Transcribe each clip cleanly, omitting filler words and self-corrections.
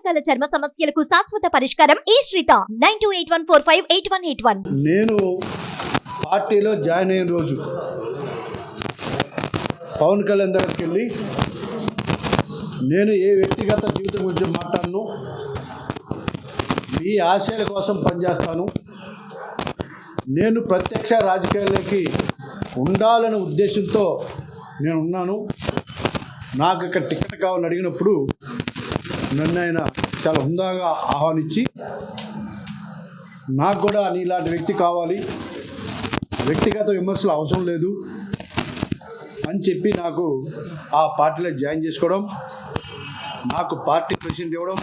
రకాల చర్మ సమస్యలకు శాశ్వత పరిష్కారం ఈ శ్రీత 9281458181. నేను పార్టీలో జాయిన్ అయిన రోజు పవన్ కళ్యాణ్ దగ్గరికి వెళ్ళి నేను ఏ వ్యక్తిగత జీవితం గురించి మాట్లాడను, మీ ఆశయాల కోసం పనిచేస్తాను, నేను ప్రత్యక్ష రాజకీయాలకి ఉండాలనే ఉద్దేశంతో నేను ఉన్నాను, నాకు ఇక్కడ టికెట్ కావాలని అడిగినప్పుడు నన్ను ఆయన చాలా హుందాగా ఆహ్వానించి నాకు కూడా నీలాంటి వ్యక్తి కావాలి, వ్యక్తిగత విమర్శలు అవసరం లేదు అని చెప్పి నాకు ఆ పార్టీలో జాయిన్ చేసుకోవడం, నాకు పార్టీ ప్రెసిడెంట్ ఇవ్వడం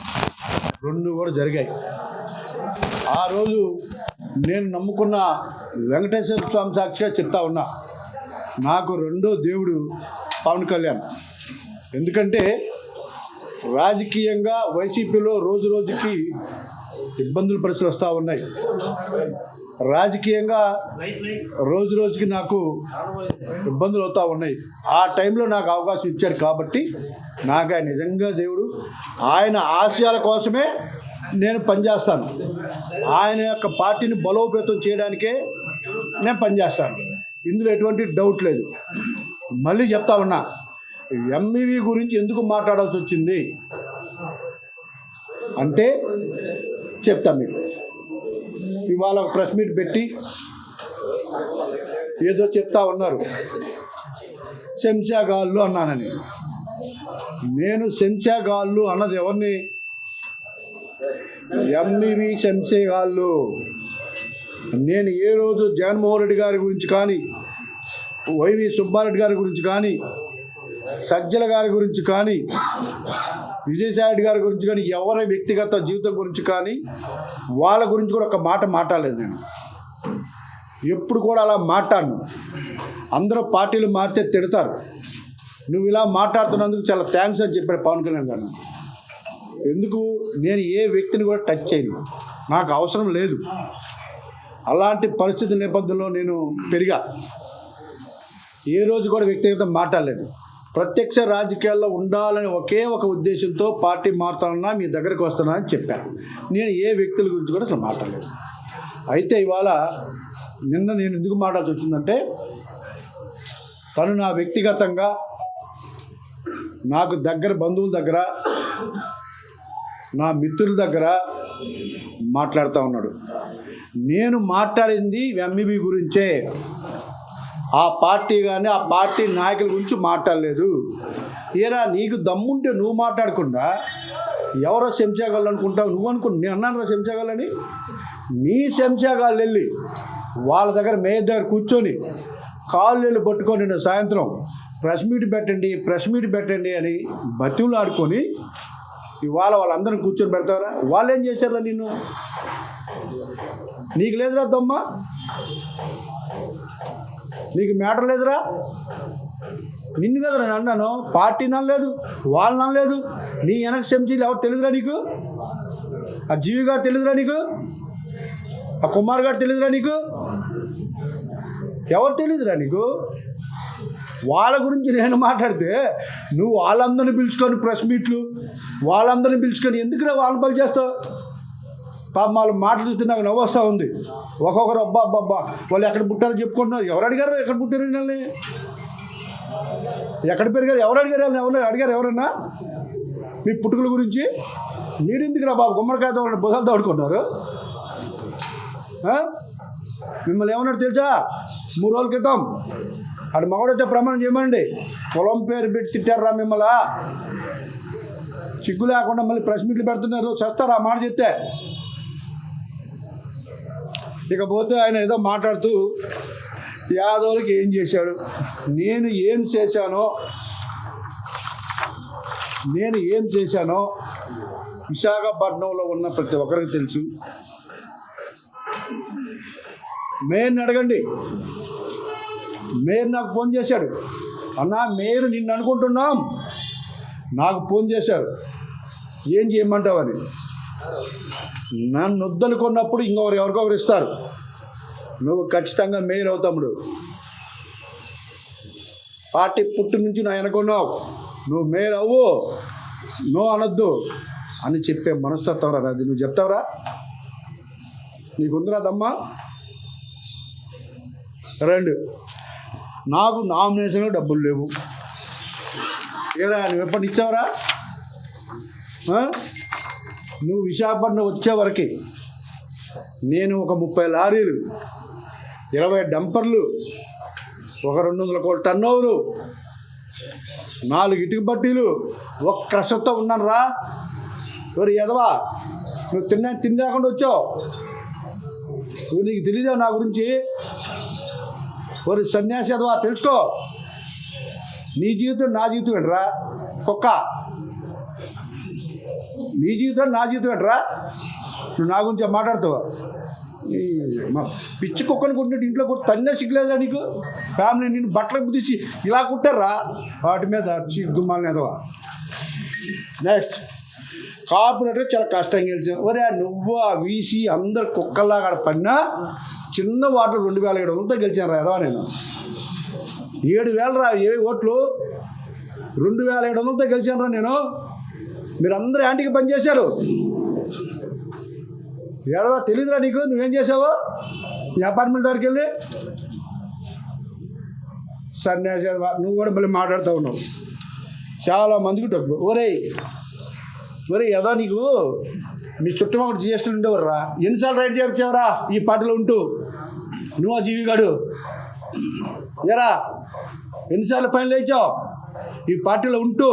రెండు కూడా జరిగాయి. ఆ రోజు నేను నమ్ముకున్న వెంకటేశ్వర స్వామి సాక్షిగా చెప్తా ఉన్నా, నాకు రెండో దేవుడు పవన్ కళ్యాణ్. ఎందుకంటే రాజకీయంగా వైసీపీలో రోజు రోజుకి ఇబ్బందులు పరిస్థితులు వస్తూ ఉన్నాయి. రాజకీయంగా రోజు రోజుకి నాకు ఇబ్బందులు అవుతూ ఉన్నాయి. ఆ టైంలో నాకు అవకాశం ఇచ్చాడు కాబట్టి నాకు ఆయన నిజంగా దేవుడు. ఆయన ఆశయాల కోసమే నేను పనిచేస్తాను, ఆయన యొక్క పార్టీని బలోపేతం చేయడానికే నేను పనిచేస్తాను, ఇందులో ఎటువంటి డౌట్ లేదు. మళ్ళీ చెప్తా ఉన్నా, ఎంఈవి గురించి ఎందుకు మాట్లాడాల్సి వచ్చింది అంటే చెప్తా మీకు. ఇవాళ ప్రెస్ మీట్ పెట్టి ఏదో చెప్తా ఉన్నారు, శంషాగాళ్ళు అన్నానని. నేను శంషాగాళ్ళు అన్నది ఎవరిని? ఎంఈవి శంషాగాళ్ళు. నేను ఏ రోజు జగన్మోహన్ రెడ్డి గారి గురించి కానీ, వైవి సుబ్బారెడ్డి గారి గురించి కానీ, సజ్జల గారి గురించి కానీ, విజయసాయి గారి గురించి కానీ, ఎవరి వ్యక్తిగత జీవితం గురించి కానీ వాళ్ళ గురించి కూడా ఒక మాట మాట్లాడలేదు. నేను ఎప్పుడు కూడా అలా మాట్లాడను. అందరూ పార్టీలు మారితే తిడతారు, నువ్వు ఇలా మాట్లాడుతున్నందుకు చాలా థ్యాంక్స్ అని చెప్పాడు పవన్ కళ్యాణ్ గారు. ఎందుకు? నేను ఏ వ్యక్తిని కూడా టచ్ చేయను, నాకు అవసరం లేదు. అలాంటి పరిస్థితి నేపథ్యంలో నేను పెరిగా. ఏ రోజు కూడా వ్యక్తిగతం మాట్లాడలేదు. ప్రత్యక్ష రాజకీయాల్లో ఉండాలని ఒకే ఒక ఉద్దేశంతో పార్టీ మారుతానన్నా, మీ దగ్గరికి వస్తానా అని చెప్పాను. నేను ఏ వ్యక్తుల గురించి కూడా అసలు మాట్లాడలేదు. అయితే ఇవాళ నిన్న నేను ఎందుకు మాట్లాడాల్సి వచ్చిందంటే, తను నా వ్యక్తిగతంగా నాకు దగ్గర బంధువుల దగ్గర, నా మిత్రుల దగ్గర మాట్లాడుతూ ఉన్నాడు. నేను మాట్లాడింది ఎంఈబీ గురించే, ఆ పార్టీ కానీ ఆ పార్టీ నాయకుల గురించి మాట్లాడలేదు. ఏరా, నీకు దమ్ముంటే నువ్వు మాట్లాడకుండా ఎవరో శంషాగాళ్ళు అనుకుంటావు? నువ్వు అనుకుని నేను అన్నాను శంషాగాళ్ళని. నీ శంషాగాళ్ళు వెళ్ళి వాళ్ళ దగ్గర మేయర్ దగ్గర కూర్చొని కాళ్ళు వెళ్ళి పట్టుకొని నేను సాయంత్రం ప్రెస్ మీట్ పెట్టండి అని బతివులు ఆడుకొని ఇవాళ వాళ్ళందరిని కూర్చొని పెడతారా? వాళ్ళు ఏం చేశారా? నిన్ను, నీకు లేదురా దమ్మ? నీకు మ్యాటర్ లేదురా? నిన్ను కదరా నేను అన్నాను, పార్టీ ననలేదు, వాళ్ళు ననలేదు. నీ వెనక శంసీలు ఎవరు తెలియదురా నీకు? ఆ జీవి గారు తెలియదురా నీకు? ఆ కుమార్ గారు తెలియదురా నీకు? ఎవరు తెలియదురా నీకు? వాళ్ళ గురించి నేను మాట్లాడితే నువ్వు వాళ్ళందరినీ పిలుచుకొని ప్రెస్ మీట్లు, వాళ్ళందరినీ పిలుచుకొని ఎందుకురా వాళ్ళని బలి చేస్తావు? పాపం వాళ్ళు మాటలు చూస్తే నాకు నవ్వు వస్తూ ఉంది. ఒక్కొక్కరు అబ్బా వాళ్ళు ఎక్కడ పుట్టారో చెప్పుకుంటున్నారు. ఎవరు అడిగారు ఎక్కడ పుట్టారు వాళ్ళని? ఎక్కడ పెరిగారు? ఎవరు అడిగారు వాళ్ళని? ఎవరు అడిగారు? ఎవరన్నా మీ పుట్టుకల గురించి? మీరు ఎందుకురా బాబు గుమ్మడికాయతో బుధాలు తోడుకుంటున్నారు? మిమ్మల్ని ఏమన్నాడు తెలుసా? 3 రోజుల క్రితం అటు మగడైతే ప్రమాణం చేయమండి, పొలం పేరు పెట్టి తిట్టారా మిమ్మల్ని? సిగ్గు లేకుండా మళ్ళీ ప్రెస్ మీట్లు పెడుతున్నారు. చేస్తారా మాట చెప్తే? ఇకపోతే ఆయన ఏదో మాట్లాడుతూ యాదవులకి ఏం చేశాడు, నేను ఏం చేశానో విశాఖపట్నంలో ఉన్న ప్రతి ఒక్కరికి తెలుసు. మేయర్ని అడగండి. మేయర్ నాకు ఫోన్ చేశాడు, అన్నా మేయర్ నిన్ను అనుకుంటున్నాం, నాకు ఫోన్ చేశారు ఏం చేయమంటావని. నన్ను వద్దనుకున్నప్పుడు ఎవరికొకరు ఇస్తారు. నువ్వు ఖచ్చితంగా మేయర్ అవుతాముడు. పార్టీ పుట్టి నుంచి నా అనుకున్నావు, నువ్వు మేయర్ అవ్వు, నో అనొద్దు. అని చెప్పే మనస్తత్వం రా అది. నువ్వు చెప్తావురా? నీకుందిరా దమ్మా? రెండు, నాకు నామినేషన్లో డబ్బులు లేవు. ఏరా నువ్వు ఎప్పటి ఇచ్చావురా? నువ్వు విశాఖపట్నం వచ్చే వరకే నేను ఒక 30 లారీలు, 20 డంపర్లు, ఒక 200 కోట్ల టర్నోవరు, 4 ఇటుక బట్టీలు, ఒక క్రషర్తో ఉన్నాను రా. ఎవరు ఎదవా? నువ్వు తినలేకుండా వచ్చావు. నువ్వు నీకు తెలియదా నా గురించి? ఎవరు సన్యాసి ఎదవా? తెలుసుకో. నీ జీవితం నా జీవితం ఏంట్రా కుక్క? నీ జీవితం నా జీవితం ఏంట్రా? నువ్వు నా గురించి మాట్లాడుతావా? మా పిచ్చి కుక్కని కొట్టినట్టు ఇంట్లో కొట్టి తన్నే సిగ్గులేదురా నీకు? ఫ్యామిలీ నేను బట్టలకు బుద్ధించి ఇలా కుట్టారా వాటి మీద దుమ్మాలని ఎదవా. నెక్స్ట్, కార్పొరేటర్ చాలా కష్టంగా గెలిచాను. ఒరే నువ్వు ఆ వీసీ అందరు కుక్కల్లాగా పడినా చిన్న వార్డులు 2700 గెలిచాను రా ఎదవా. నేను 7,000 రా ఓట్లు, 2700 గెలిచాను రా నేను. మీరు అందరూ యాంటీకి పనిచేశారు. ఎదవా తెలీదురా నీకు? నువ్వేం చేసావో నీ అపార్ట్మెంట్ దగ్గరికి వెళ్ళి సన్యాసి ఎదవా. నువ్వు కూడా మళ్ళీ మాట్లాడుతూ ఉన్నావు. చాలామందికి డబ్బు. ఒరే ఎదో నీకు మీ చుట్టూ ఒకటి జిఎస్టీలు ఉండేవర్రా. ఎన్నిసార్లు రైడ్ చేయించావురా ఈ పార్టీలో ఉంటూ? నువ్వు ఆ జీవిగాడు ఎరా ఎన్నిసార్లు ఫైనల్ వేయించావు ఈ పార్టీలో ఉంటూ?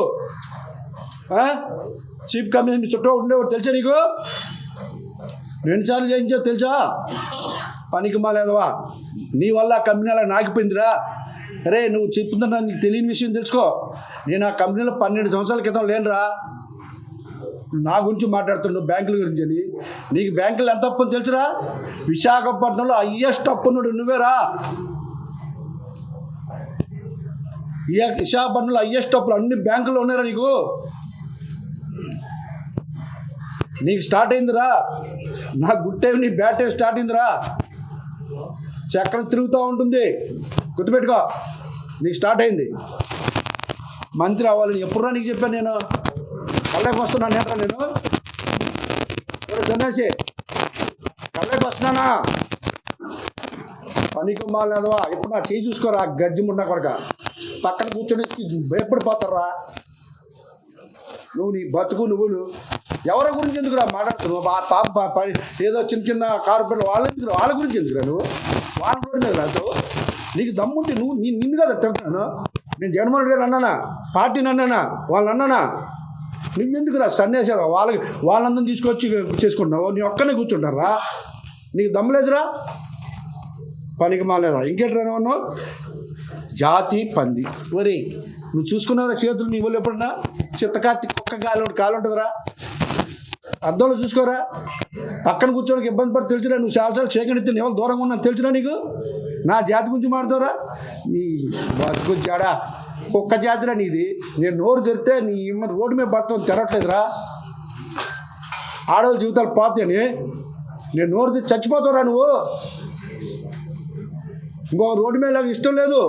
చీఫ్ కమిషనర్ మీ చుట్టూ ఉండేవాడు తెలుసా నీకు? ఎన్నిసార్లు చేయించావు తెలుసా? పనికి మాలేదవా. నీ వల్ల ఆ కంపెనీ అలా నాకిపోయిందిరా. అరే నువ్వు చెప్తున్నా నీకు తెలియని విషయం తెలుసుకో. నేను ఆ కంపెనీలో 12 సంవత్సరాల క్రితం లేనురా. నా గురించి మాట్లాడుతున్నావు బ్యాంకుల గురించి అని. నీకు బ్యాంకులు ఎంత అప్పు అని తెలుసురా? విశాఖపట్నంలో హయ్యెస్ట్ అప్పున్నాడు నువ్వేరా. విశాఖపట్నంలో హయ్యెస్ట్ అప్పులు అన్ని బ్యాంకుల్లో ఉన్నారా నీకు? నీకు స్టార్ట్ అయిందిరా. నా గుడ్ టైం నీ బ్యాడ్ టైం స్టార్ట్ అయిందిరా. చక్రం తిరుగుతూ ఉంటుంది, గుర్తుపెట్టుకో. నీకు స్టార్ట్ అయింది. మంత్రి అవ్వాలని ఎప్పుడురా నీకు చెప్పాను నేను? కళ్ళకి వస్తున్నాను ఏంట్రా నేను? సన్యాసి కళ్ళకి వస్తున్నానా? పనికి మాలేదవా. ఇప్పుడు నా చేయి చూసుకోరా గజ్జి మున్నా కొడక. పక్కన కూర్చొని భయపడిపోతారా నువ్వు. నీ బతుకు నువ్వును. ఎవరి గురించి ఎందుకురా మాట్లాడుతున్నావు? పాప ఏదో చిన్న కార్పొరేట్ వాళ్ళ గురించి ఎందుకురా నువ్వు? వాళ్ళ గురించి రాదు. నీకు దమ్ముంటే నువ్వు నిన్ను కదా చెప్తున్నాను. నేను జగన్మోహన్ రెడ్డి గారు అన్నానా? పార్టీని అన్నానా? వాళ్ళని అన్నానా? నువ్వెందుకురా సన్యాసి? వాళ్ళందరం తీసుకొచ్చి చేసుకుంటున్నావు. నీ ఒక్కనే కూర్చుంటారా? నీకు దమ్ములేదురా? పనికి మాలేదా. ఇంకేంట్రా నువ్వు? జాతి పంది. ఒరే నువ్వు చూసుకున్నావురా చేతులు నీ వాళ్ళు ఎప్పుడన్నా? చిత్తకార్తి కుక్క కాలు ఉంటుందిరా. అద్దంలో చూసుకోరా. పక్కన కూర్చోడానికి ఇబ్బంది పడి తెలుసురా. నువ్వు చాలాసార్లు సేకరిస్తే ఎవరు దూరంగా ఉన్నా తెలుసురా నీకు? నా జాతి గురించి మాట్లాడతావురా? నీ బతుకు జాడా కుక్క జాతిరా నీది. నేను నోరు తెరితే నీ రోడ్డు మీద పడతాను తెరట్లేదురా. ఆడవాళ్ళ జీవితాలు పోతాయని నేను నోరు తెచ్చి చచ్చిపోతావురా నువ్వు. ఇంకో రోడ్డు మీద ఇష్టం లేదు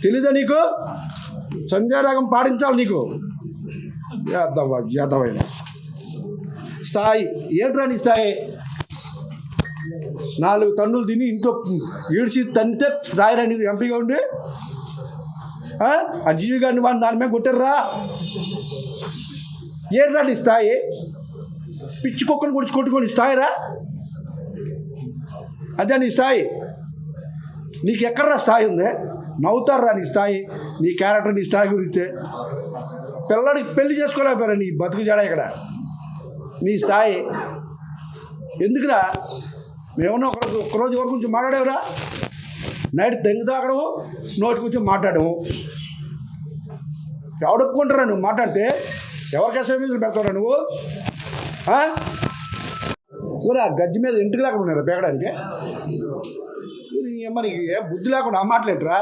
తెలీదా నీకు? సంజయ్ రాగం పాడించాలి నీకు. యాదవైన స్థాయి ఏంట్రా నీ స్థాయి? 4 టన్నులు తిని ఇంట్లో ఈడ్చి తన్నితే స్థాయి రా నీకు ఎంపీగా ఉండి. ఆ జీవి గారిని వాడిని దాని మీద కొట్టారా? ఏంట్రా నీ స్థాయి? పిచ్చి కుక్కను గుడిచి కొట్టుకొని స్థాయిరా? అదే నీ స్థాయి? నీకు ఎక్కడరా స్థాయి ఉంది? నవ్వుతారా నీ స్థాయి, నీ క్యారెక్టర్, నీ స్థాయి గురించి? పిల్లడికి పెళ్లి చేసుకోలేకపోయారా నీ బతుకు జాడ ఇక్కడ? నీ స్థాయి ఎందుకురా? మేమన్నా ఒక్కరోజు ఎవరి గురించి మాట్లాడేవరా? నైట్ తెంగి తాగడము, నోటి గురించి మాట్లాడము. ఎవడు ఒప్పుకుంటారా నువ్వు మాట్లాడితే? ఎవరికి అసైన్మెంట్లు పెడతావురా నువ్వు? ఊరే ఆ గజ్జి మీద ఇంటికి లేకుండా ఉన్నారా పెగడానికి? మరి బుద్ధి లేకుండా ఆ మాటలేంటరా?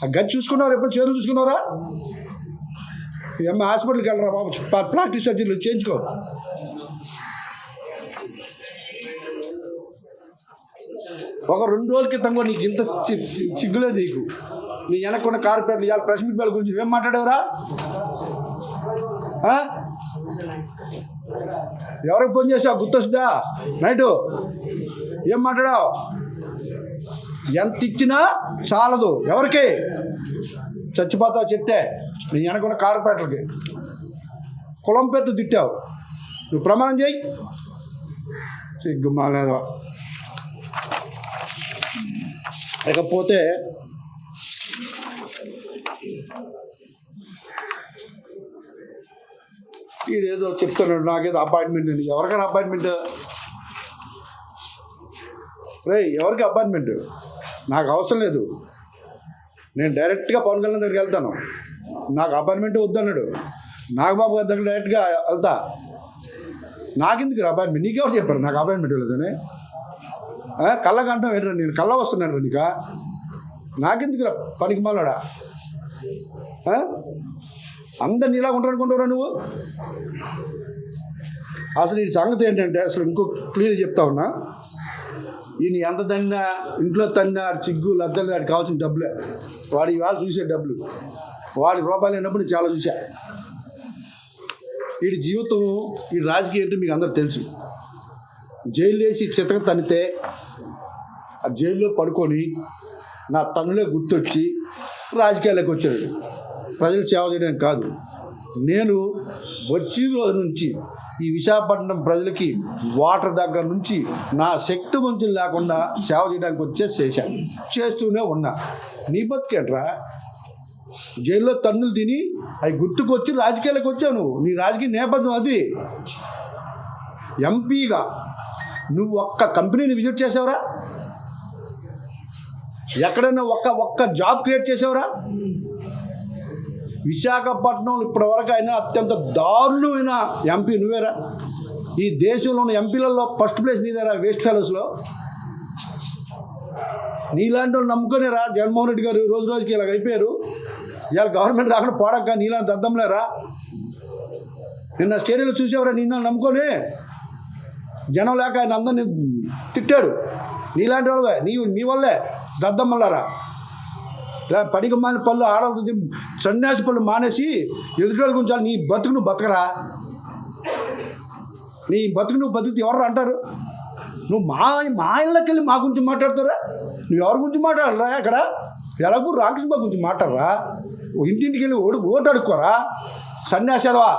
ఆ గజ్జి చూసుకున్నారా? ఎప్పుడు చేతులు చూసుకున్నారా? హాస్పిటల్కి వెళ్ళరా బాబు, ప్లాస్టిక్ సర్జరీలు చేయించుకో. ఒక 2 రోజుల క్రితం కూడా నీకు ఇంత సిగ్గులేదు నీకు. నీ వెనక్కున్న కార్పొరేట్లు ఇవాళ ప్రెస్ మీట్ వాళ్ళ గురించి ఏం మాట్లాడేవరా? ఆ? ఎవరికి ఫోన్ చేసావు గుర్తొస్తుందా నైటు? ఏం మాట్లాడావు? ఎంత ఇచ్చినా చాలదు. ఎవరికి? చచ్చిపోతావు చెప్తే నీ వెనకున్న కార్పొరేటర్కి. కులం పెద్ద తిట్టావు. నువ్వు ప్రమాణం చేయి. సిగ్గుమా లేదా? ఇకపోతే వీడేదో చెప్తున్నాడు, నాకేదో అపాయింట్మెంట్ అండి. ఎవరికైనా అపాయింట్మెంట్? రే ఎవరికి అపాయింట్మెంట్? నాకు అవసరం లేదు. నేను డైరెక్ట్గా పవన్ కళ్యాణ్ దగ్గరికి వెళ్తాను. నాకు అపాయింట్మెంట్ వద్దన్నాడు. నాగబాబు గారి దగ్గర డైరెక్ట్గా వెళ్తా. నాకెందుకు అపాయింట్మెంట్? నీకెవరు చెప్పారు నాకు అపాయింట్మెంట్ లేదని? కళ్ళకంటాం ఏంటంటే నేను కళ్ళ వస్తున్నాను నీక? నాకెందుకు పనికి మాలాడా? అందరు నీలాగా ఉంటారనుకుంటారా నువ్వు? అసలు ఈ సంగతి ఏంటంటే, అసలు ఇంకో క్లియర్ చెప్తా ఉన్నా. ఈయన ఎంత తన్నా, ఇంట్లో తన్నా, చిగ్గు లద్దలు, వాడికి కావాల్సిన డబ్బులే. వాడి ఇవాళ చూసే డబ్బులు, వాడి రూపాయలు అయినప్పుడు నేను చాలా చూసా. వీడి జీవితం, ఈ రాజకీయం ఏంటో మీకు అందరూ తెలుసు. జైలు వేసి చితక తనితే ఆ జైల్లో పడుకొని నా తన్నులే గుర్తొచ్చి రాజకీయాల్లోకి వచ్చాడు. ప్రజలు సేవ చేయడానికి కాదు. నేను వచ్చిన రోజు నుంచి ఈ విశాఖపట్నం ప్రజలకి వాటర్ దగ్గర నుంచి నా శక్తి వంచం లేకుండా సేవ చేయడానికి చేశాను, చేస్తూనే ఉన్నా. నీ బతికేంట్రా? జైల్లో తన్నులు తిని అవి గుర్తుకొచ్చి రాజకీయాలకు వచ్చావు నువ్వు. నీ రాజకీయ నేపథ్యం అది. ఎంపీగా నువ్వు ఒక్క కంపెనీని విజిట్ చేసావురా? ఎక్కడైనా ఒక్క జాబ్ క్రియేట్ చేసావురా? విశాఖపట్నంలో ఇప్పటివరకు అయినా అత్యంత దారుణమైన ఎంపీ నువ్వేరా. ఈ దేశంలో ఉన్న ఎంపీలలో ఫస్ట్ ప్లేస్ నీదేరా, వేస్ట్ ఫెలోస్లో. నీలాంటి వాళ్ళు నమ్ముకునేరా జగన్మోహన్ రెడ్డి గారు రోజు రోజుకి ఇలాగ అయిపోయారు. ఇవాళ గవర్నమెంట్ రాకుండా పోవడాక నీలాంటి దద్దంలేరా. నిన్న స్టేడియంలో చూసేవరా నిన్న నమ్ముకొని? జనం లేక ఆయన అందరినీ తిట్టాడు. నీలాంటి వాళ్ళవే, మీ వల్లే దద్దమ్మలారా. పనికి మాని పళ్ళు ఆడవుతుంది, సన్యాసి పళ్ళు మానేసి ఎదుటి గురించి నీ బతుకు నువ్వు బతకరా. నీ బతుకు నువ్వు బతికితే ఎవరు అంటారు? నువ్వు మా ఇళ్ళకి వెళ్ళి మా గురించి మాట్లాడుతారా? నువ్వు ఎవరి గురించి మాట్లాడరా? అక్కడ ఎలాగూ రామకృష్ణ గురించి మాట్లాడరా? ఇంటింటికి వెళ్ళి ఓటు అడుక్కోరా సన్యాసేదవా?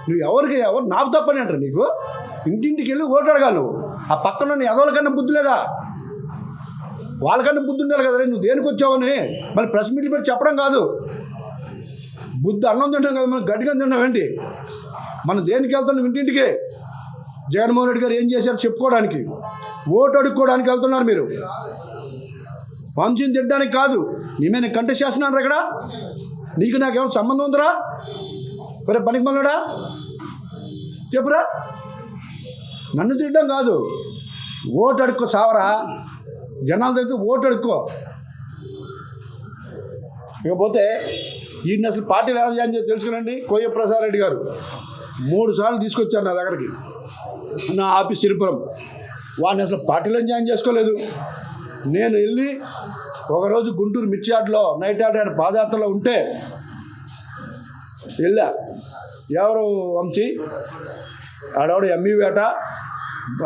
నువ్వు ఎవరు నాకు తప్పని అంటారు నీకు? ఇంటింటికి వెళ్ళి ఓటు అడగాలి నువ్వు. ఆ పక్కన ఎదవలకన్నా బుద్ధి లేదా? వాళ్ళకన్నా బుద్ధి ఉండాలి కదా. నువ్వు దేనికి వచ్చావని మళ్ళీ ప్రెస్ మీట్లు పెట్టి చెప్పడం కాదు. బుద్ధి అన్నం తింటాం కదా, మనం గట్టిగా తిన్నామేంటి? మనం దేనికి వెళ్తున్నాం? ఇంటింటికి. జగన్మోహన్ రెడ్డి గారు ఏం చేశారు చెప్పుకోవడానికి, ఓటు అడుక్కోవడానికి వెళ్తున్నారు మీరు. వంశీని తిట్టడానికి కాదు. నేనే కంటెస్ట్ చేస్తున్నాను ఇక్కడ. నీకు నాకేమైనా సంబంధం ఉందిరా? మరి పనికి మళ్ళాడా చెప్పురా. నన్ను తిట్టడం కాదు, ఓటు అడుక్కో సావరా. జనాల దగ్గర ఓటు అడుక్కో. ఇకపోతే ఈయన అసలు పార్టీలు ఎలా జాయిన్ చేసి తెలుసుకునండి. కోయ ప్రసాద్ రెడ్డి గారు 3 సార్లు తీసుకొచ్చారు నా దగ్గరికి, నా ఆఫీస్ తిరుపురం. వాడిని అసలు పార్టీలో జాయిన్ చేసుకోలేదు. నేను వెళ్ళి ఒకరోజు గుంటూరు మిర్చియాడ్లో నైట్ ఆట ఆయన పాదయాత్రలో ఉంటే వెళ్ళా. ఎవరు వంశీ ఆడవాడు ఎంఈ వేట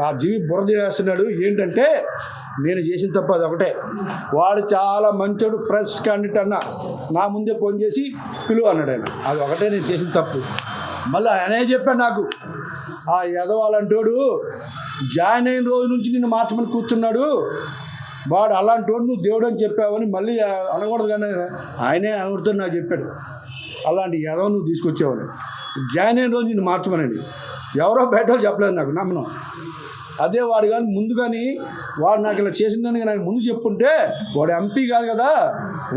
ఆ జీవి బురద వేస్తున్నాడు. ఏంటంటే నేను చేసిన తప్పు అది ఒకటే. వాడు చాలా మంచోడు, ఫ్రెష్ క్యాండిడేట్ అన్న. నా ముందే ఫోన్ చేసి పిలువ అన్నాడు ఆయన. అది ఒకటే నేను చేసిన తప్పు. మళ్ళీ ఆయనే చెప్పాడు నాకు, ఆ ఎదవాలంటోడు జాయిన్ అయిన రోజు నుంచి నిన్ను మార్చమని కూర్చున్నాడు, వాడు అలాంటి వాడు నువ్వు దేవుడు అని చెప్పావని మళ్ళీ అనకూడదు. కానీ ఆయనే అనకూడదు నాకు చెప్పాడు. అలాంటి ఎదవ నువ్వు తీసుకొచ్చావని, జాయిన్ అయిన రోజు నిన్ను మార్చమనండి. ఎవరో బయట వాళ్ళు చెప్పలేదు నాకు, నమ్మను. అదే వాడు కానీ ముందు కానీ వాడు నాకు ఇలా చేసిందని నాకు ముందు చెప్పుంటే వాడు ఎంపీ కాదు కదా,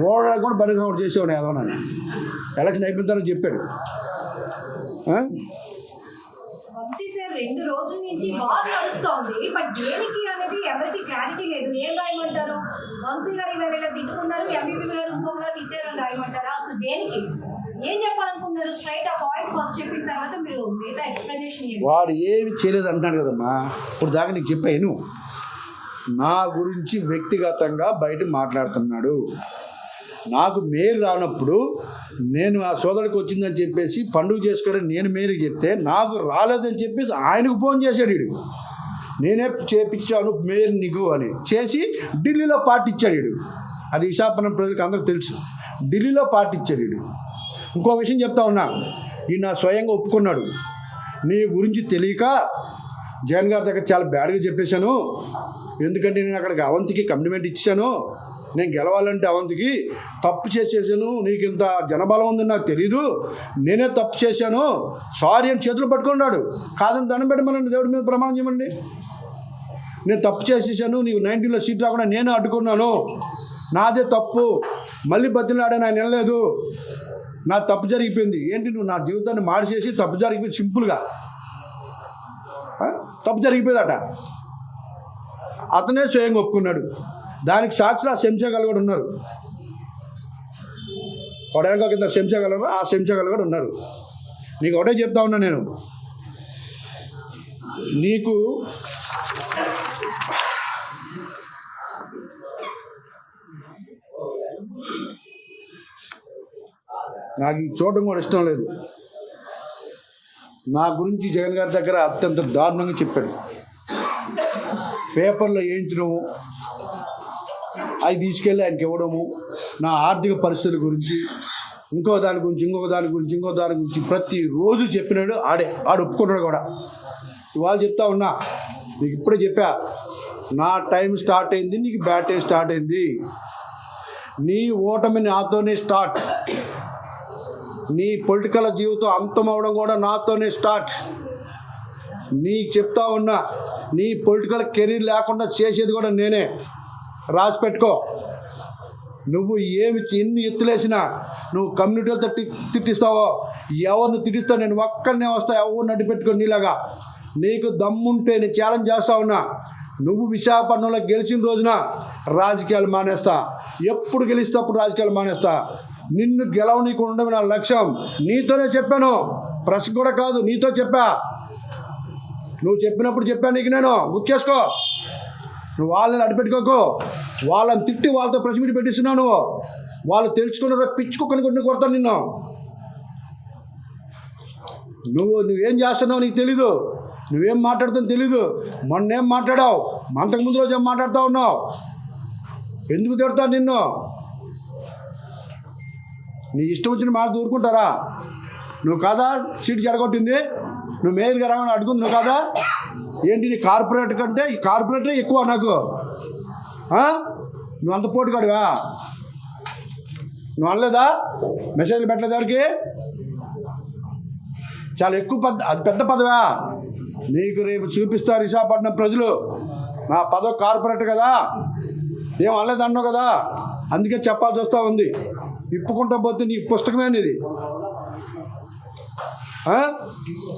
ఓడ కూడా బరిగా చేసేవాడు ఏదో నన్ను. ఎలక్షన్ అయిపోయిన తర్వాత చెప్పాడు. వంశీ సార్ 2 రోజుల నుంచి వార్ నడుస్తోంది. బట్ దేనికి అనేది ఎవరికి క్లారిటీ లేదు. ఏం రాయమంటారు? వంశీ గారు వేరేలా తిట్టుకున్నారు, ఎంపీ గారు ఇంకొకలా తిట్టారని రాయమంటారా? అసలు దేనికి ఏం చెప్పాలనుకున్నారు? స్ట్రైట్ ఆ పాయింట్ ఫస్ట్ చెప్పిన తర్వాత మీరు మిగతా ఎక్స్ప్లెనేషన్. వాడు ఏమి చేయలేదు అంటున్నాడు కదమ్మా. ఇప్పుడు దాకా నీకు చెప్పాను, నా గురించి వ్యక్తిగతంగా బయట మాట్లాడుతున్నాడు. నాకు మేయర్ రానప్పుడు నేను ఆ సోదరుడికి వచ్చిందని చెప్పేసి పండుగ చేసుకోరని నేను మేయర్కి చెప్తే నాకు రాలేదని చెప్పేసి ఆయనకు ఫోన్ చేశాడు వీడు. నేనే చేపించాను మేయర్ నీకు అని చేసి ఢిల్లీలో పార్టీ ఇచ్చాడు వీడు. అది విశాఖపట్నం ప్రజలకు అందరూ తెలుసు. ఢిల్లీలో పార్టీ ఇచ్చాడు వీడు. ఇంకో విషయం చెప్తా ఉన్నా, ఈయన స్వయంగా ఒప్పుకున్నాడు. నీ గురించి తెలియక జగన్ గారి దగ్గర చాలా బ్యాడ్గా చెప్పేశాను. ఎందుకంటే నేను అక్కడికి అవంతికి కమిట్మెంట్ ఇచ్చాను, నేను గెలవాలంటే అవంతికి తప్పు చేసేసాను, నీకు ఇంత జనబలం ఉందని నాకు తెలీదు, నేనే తప్పు చేశాను, సారీ అని చేతులు పట్టుకున్నాడు. కాదని దండం పెట్టమనండి, దేవుడి మీద ప్రమాణం చేయమండి. నేను తప్పు చేసేసాను, నీకు 19లో సీట్ రాకుండా నేనే అడ్డుకున్నాను, నాదే తప్పు, మళ్ళీ బతిలాడాను, ఆయన వినలేదు, నా తప్పు జరిగిపోయింది. ఏంటి నువ్వు నా జీవితాన్ని మార్చేసి తప్పు జరిగిపోయింది, సింపుల్గా తప్పు జరిగిపోయిందట. అతనే స్వయంగా ఒప్పుకున్నాడు. దానికి సాక్షులు ఆ శంశాగాలు కూడా ఉన్నారు. కొడయాంగా కింద శంశాగాలు, ఆ శంశాగాలు కూడా ఉన్నారు. నీకు ఒకటే చెప్తా ఉన్నా, నేను నీకు నాకు ఈ చూడడం కూడా ఇష్టం లేదు. నా గురించి జగన్ గారి దగ్గర అత్యంత దారుణంగా చెప్పాడు. పేపర్లో వేయించడము, అవి తీసుకెళ్ళి ఆయనకి ఇవ్వడము, నా ఆర్థిక పరిస్థితుల గురించి, ఇంకో దాని గురించి ప్రతిరోజు చెప్పినాడు. ఆడు ఒప్పుకున్నాడు కూడా. ఇవాళ చెప్తా ఉన్నా, నీకు ఇప్పుడే చెప్పా, నా టైం స్టార్ట్ అయింది, నీకు బ్యాడ్ టైం స్టార్ట్ అయింది. నీ ఓటమి నాతోనే స్టార్ట్, నీ పొలిటికల్ జీవితం అంతం అవడం కూడా నాతోనే స్టార్ట్. నీకు చెప్తా ఉన్నా, నీ పొలిటికల్ కెరీర్ లేకుండా చేసేది కూడా నేనే. రాసి పెట్టుకో. నువ్వు ఎన్ని ఎత్తులేసినా, నువ్వు కమ్యూనిటీలతో తిట్టిస్తావో, ఎవరిని తిట్టిస్తావు, నేను ఒక్కరినే వస్తా, ఎవరిని అడ్డు పెట్టుకో. నీలాగా నీకు దమ్ముంటే నేను ఛాలెంజ్ చేస్తా ఉన్నా, నువ్వు విశాఖపట్నంలో గెలిచిన రోజున రాజకీయాలు మానేస్తా. ఎప్పుడు గెలిస్తే అప్పుడు రాజకీయాలు మానేస్తా. నిన్ను గెలవనీకు ఉండడం నా లక్ష్యం. నీతోనే చెప్పాను, ప్రెస్ కూడా కాదు, నీతో చెప్పా. నువ్వు చెప్పినప్పుడు చెప్పాను నీకు, నేను గుర్తు చేసుకో. నువ్వు వాళ్ళని అడ్డుపెట్టుకోకు. వాళ్ళని తిట్టి వాళ్ళతో ప్రెస్ మీట్ పెట్టిస్తున్నావు. నువ్వు వాళ్ళు తెలుసుకున్న పిచ్చుకొని కొట్టి కొడతాను నిన్ను. నువ్వేం చేస్తున్నావు నీకు తెలీదు, నువ్వేం మాట్లాడుతావు తెలీదు. మొన్నేం మాట్లాడావు, అంతకు ముందు రోజు ఏం మాట్లాడుతూ ఉన్నావు. ఎందుకు తిడతాను నిన్ను? నీ ఇష్టం వచ్చిన మాట ఊరుకుంటారా? నువ్వు కాదా సీటు చెడగొట్టింది, నువ్వు మేయర్గా రావని అడుగుంది నువ్వు కాదా? ఏంటి నీ కార్పొరేటర్ కంటే ఈ కార్పొరేటరే ఎక్కువ నాకు? నువ్వు అంత పోటుగాడివా? నువ్వు అనలేదా? మెసేజ్లు పెట్టలేదు ఎవరికి? చాలా ఎక్కువ అది పెద్ద పదవా? నీకు రేపు చూపిస్తారు విశాఖపట్నం ప్రజలు. నా పదవి కార్పొరేటర్ కదా, ఏం అనలేదు అన్నావు కదా, అందుకే చెప్పాల్సి వస్తూ ఉంది. ఇప్పుకుంటా పోతే నీ పుస్తకమే ఇది.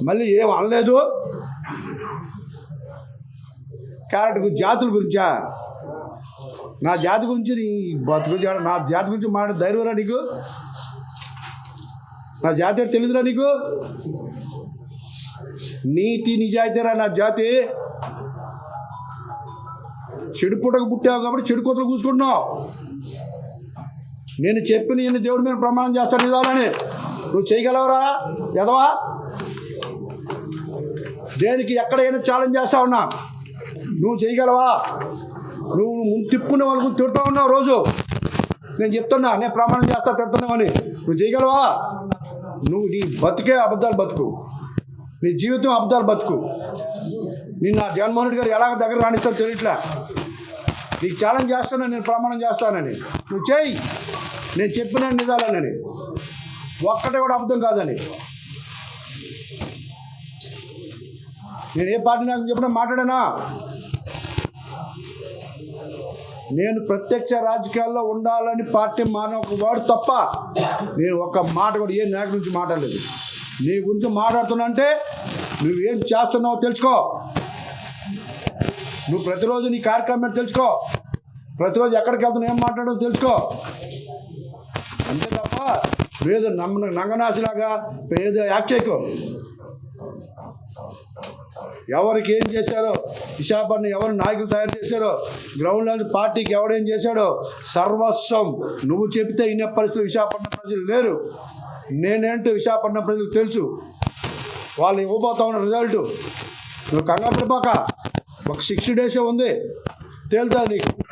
మళ్ళీ ఏం అనలేదు. క్యారెట్ జాతుల గురించా? నా జాతి గురించి నీ బతుకు, నా జాతి గురించి మాట్లాడే ధైర్యరా నీకు? నా జాతి అంటే తెలియదురా నీకు? నీతి నిజాయితీరా నా జాతి. చెడు పుట్టకు పుట్టావు కాబట్టి చెడు కోతలు కూసుకుంటున్నావు. నేను చెప్పిన ఈయన దేవుడి మీద ప్రమాణం చేస్తాను నిజాలని. నువ్వు చేయగలవరా ఎదవా? దేనికి ఎక్కడైనా ఛాలెంజ్ చేస్తా ఉన్నా, నువ్వు చేయగలవా? నువ్వు ముందు తిప్పుకునే వాళ్ళకు తిడుతూ ఉన్నావు రోజు. నేను చెప్తున్నా, నేను ప్రమాణం చేస్తా తిడుతున్నావని. నువ్వు చేయగలవా? నువ్వు నీ బతుకే అబద్ధాలు బతుకు, నీ జీవితం అబద్ధాలు బతుకు. నేను నా జగన్మోహన్ రెడ్డి గారు ఎలాగ దగ్గర రాణిస్తాను తెలియట్లే. నీకు ఛాలెంజ్ చేస్తున్నా, నేను ప్రమాణం చేస్తానని. నువ్వు చేయి, నేను చెప్పిన నిజాలనని, ఒక్కటే కూడా అబద్ధం కాదని. నేను ఏ పార్టీ నాకు చెప్పినా మాట్లాడానా? నేను ప్రత్యక్ష రాజకీయాల్లో ఉండాలని పార్టీ మానవ వాడు తప్ప నేను ఒక్క మాట కూడా ఏ నాయకు నుంచి మాట్లాడలేదు. నీ గురించి మాట్లాడుతున్నా అంటే నువ్వేం చేస్తున్నావో తెలుసుకో. నువ్వు ప్రతిరోజు నీ కార్యక్రమం తెలుసుకో, ప్రతిరోజు ఎక్కడికి వెళ్తున్నావు, ఏం మాట్లాడో తెలుసుకో. అంతే తప్ప ఏదో నంగనాశిలాగా ఏదో యాక్ట్ చేయకు. ఎవరికి ఏం చేశారో, విశాఖపట్నం ఎవరు నాయకులు తయారు చేశారో, గ్రౌండ్ లెవెల్ పార్టీకి ఎవడేం చేశాడో సర్వస్వం నువ్వు చెబితే ఇన్న పరిస్థితులు విశాఖపట్నం ప్రజలు లేరు. నేనేంటో విశాఖపట్నం ప్రజలకు తెలుసు. వాళ్ళు ఇవ్వబోతా ఉన్న రిజల్ట్ నువ్వు కంగారు పడిపోక. ఒక 60 days ఉంది, తేలుతా నీకు.